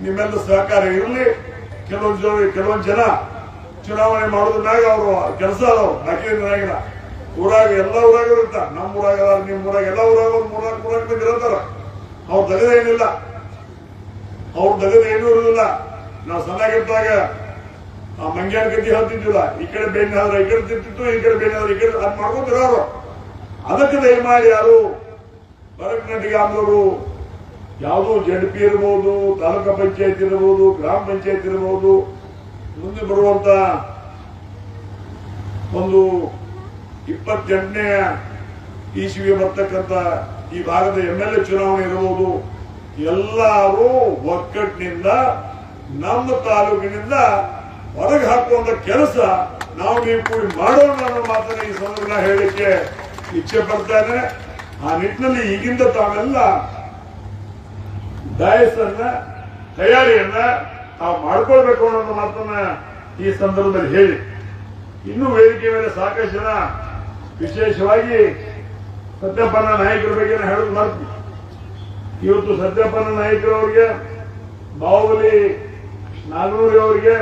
ನಿಮ್ಮೆಲ್ಲ ಸಹಕಾರ ಇರಲಿ. ಕೆಲವೊಂದು ಜನ ಚುನಾವಣೆ ಮಾಡೋದ್ರಾಗ ಅವರು ಕೆಲಸ ಅದಾವ ನಾಲ್ಕೈದು ಊರಾಗ ಎಲ್ಲ ಊರಾಗ ಇರುತ್ತ. ನಮ್ಮ ಊರಾಗ ನಿಮ್ಮ ಊರಾಗ ಎಲ್ಲ ಊರಾಗ ಒಂದು ಮೂರ್ನಾಲ್ಕು ಮಂದಿ ಇರತ್ತಾರ. ಅವ್ರ ದಗದ ಏನಿಲ್ಲ, ಅವ್ರ ದಗದ ಏನೂ ಇರುದಿಲ್ಲ. ನಾವು ಸಣ್ಣಾಗಿದ್ದಾಗ ಮಂಗ್ಯಾನ ಗದ್ದಿ ಹೇಳ್ತಿದ್ವಿಲ್ಲ, ಈ ಕಡೆ ಬೇನೆ ಆದ್ರೆ ಈ ಕಡೆ ತಿಂತಿತ್ತು, ಈ ಕಡೆ ಬೇನೆ ಆದ್ರೆ ಈ ಕಡೆ ಅದ್ ಮಾಡ್ಕೊತಿರೋರು. ಅದಕ್ಕೆ ದಯಮಾಡಿ ಯಾರು ಬರಕನಟಿಗೆ ಆದವರು ಯಾವುದೋ ZP ಇರ್ಬೋದು, ತಾಲೂಕಾ ಪಂಚಾಯತ್ ಇರ್ಬೋದು, ಗ್ರಾಮ ಪಂಚಾಯತ್ ಇರ್ಬೋದು, ಮುಂದೆ ಬರುವಂತ ಒಂದು 28ನೇ ಇಸ್ವಿಗೆ ಬರ್ತಕ್ಕಂಥ ಈ ಭಾಗದ MLA ಚುನಾವಣೆ ಇರಬಹುದು. ಎಲ್ಲರೂ ಒಕ್ಕಟ್ಟಿನಿಂದ ನಮ್ಮ ತಾಲೂಕಿನಿಂದ ಹೊರಗೆ ಹಾಕುವಂತ ಕೆಲಸ ನಾವು ನೀವು ಕೂಡಿ ಮಾಡೋಣ ಅನ್ನೋ ಮಾತನ್ನ ಈ ಸಂದರ್ಭ ಹೇಳಲಿಕ್ಕೆ ಇಚ್ಛೆ ಪಡ್ತಾನೆ. ಆ ನಿಟ್ಟಿನಲ್ಲಿ ಈಗಿಂದ ತಾವೆಲ್ಲ ಡಯಸನ್ನ ತಯಾರಿಯನ್ನ ನಾವು ಮಾಡ್ಕೊಳ್ಬೇಕು ಅನ್ನೋ ಮಾತನ್ನ ಈ ಸಂದರ್ಭದಲ್ಲಿ ಹೇಳಿ, ಇನ್ನೂ ವೇದಿಕೆ ಮೇಲೆ ಸಾಕಷ್ಟು ಜನ, ವಿಶೇಷವಾಗಿ ಸತ್ಯಪ್ಪನ ನಾಯಕರ ಬಗ್ಗೆ ಹೇಳೋದು ಮಾಡ್ತೀವಿ. ಇವತ್ತು ಸತ್ಯಪ್ಪನ ನಾಯಕರವರಿಗೆ, ಬಾಹುಬಲಿ ನಾಗನೂರಿ ಅವರಿಗೆ